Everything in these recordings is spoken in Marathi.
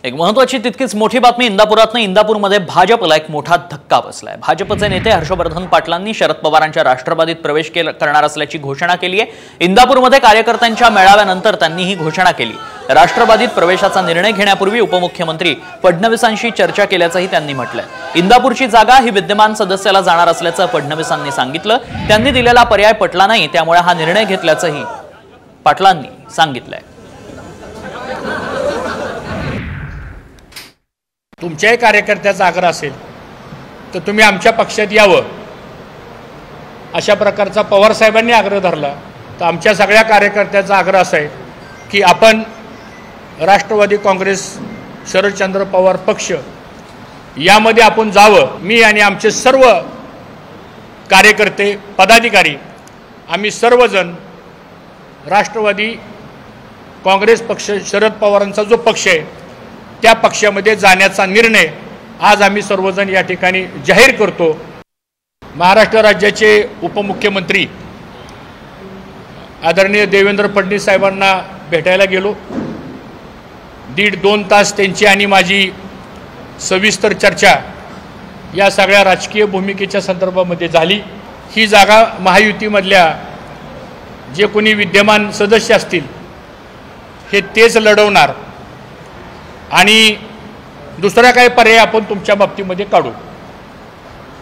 एक महत्त्वाची तितकीच मोठी बातमी इंदापुरातनं इंदापूरमध्ये भाजपला एक मोठा धक्का बसलाय। भाजपचे नेते हर्षवर्धन पाटलांनी शरद पवारांच्या राष्ट्रवादीत प्रवेश करणार असल्याची घोषणा केली आहे। इंदापूरमध्ये कार्यकर्त्यांच्या मेळाव्यानंतर त्यांनी ही घोषणा केली। राष्ट्रवादीत प्रवेशाचा निर्णय घेण्यापूर्वी उपमुख्यमंत्री फडणवीसांशी चर्चा केल्याचंही त्यांनी म्हटलंय। इंदापूरची जागा ही विद्यमान सदस्याला जाणार असल्याचं फडणवीसांनी सांगितलं। त्यांनी दिलेला पर्याय पटला नाही, त्यामुळे हा निर्णय घेतल्याचंही पाटलांनी सांगितलंय। तुमच्याही कार्यकर्त्याचा आग्रह असेल तर तुम्ही आमच्या पक्षात यावं अशा प्रकारचा पवार साहेबांनी आग्रह धरला। तर आमच्या सगळ्या कार्यकर्त्याचा आग्रह असा आहे की आपण राष्ट्रवादी काँग्रेस शरदचंद्र पवार पक्ष यामध्ये आपण जावं। मी आणि आमचे सर्व कार्यकर्ते पदाधिकारी आम्ही सर्वजण राष्ट्रवादी काँग्रेस पक्ष शरद पवारांचा जो पक्ष आहे त्या पक्षामध्ये जाण्याचा निर्णय आज आम्ही सर्वजण या ठिकाणी जाहीर करतो। महाराष्ट्र राज्याचे उपमुख्यमंत्री आदरणीय देवेंद्र फडणवीस साहेबांना भेटायला गेलो। 1.5-2 तास त्यांची आणि माझी सविस्तर चर्चा या सगळ्या राजकीय भूमिकेच्या संदर्भामध्ये झाली। ही जागा महायुतीमधल्या जे कोणी विद्यमान सदस्य असतील हे तेच लढवणार आणि दुसरा काही पर्याय आपण तुमच्या बाबतीमध्ये काढू।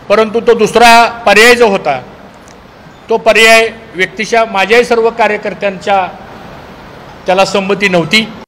परंतु तो दुसरा पर्याय जो होता तो पर्याय व्यक्तिशः माझ्याही सर्व कार्यकर्त्यांच्या त्याला संमती नव्हती।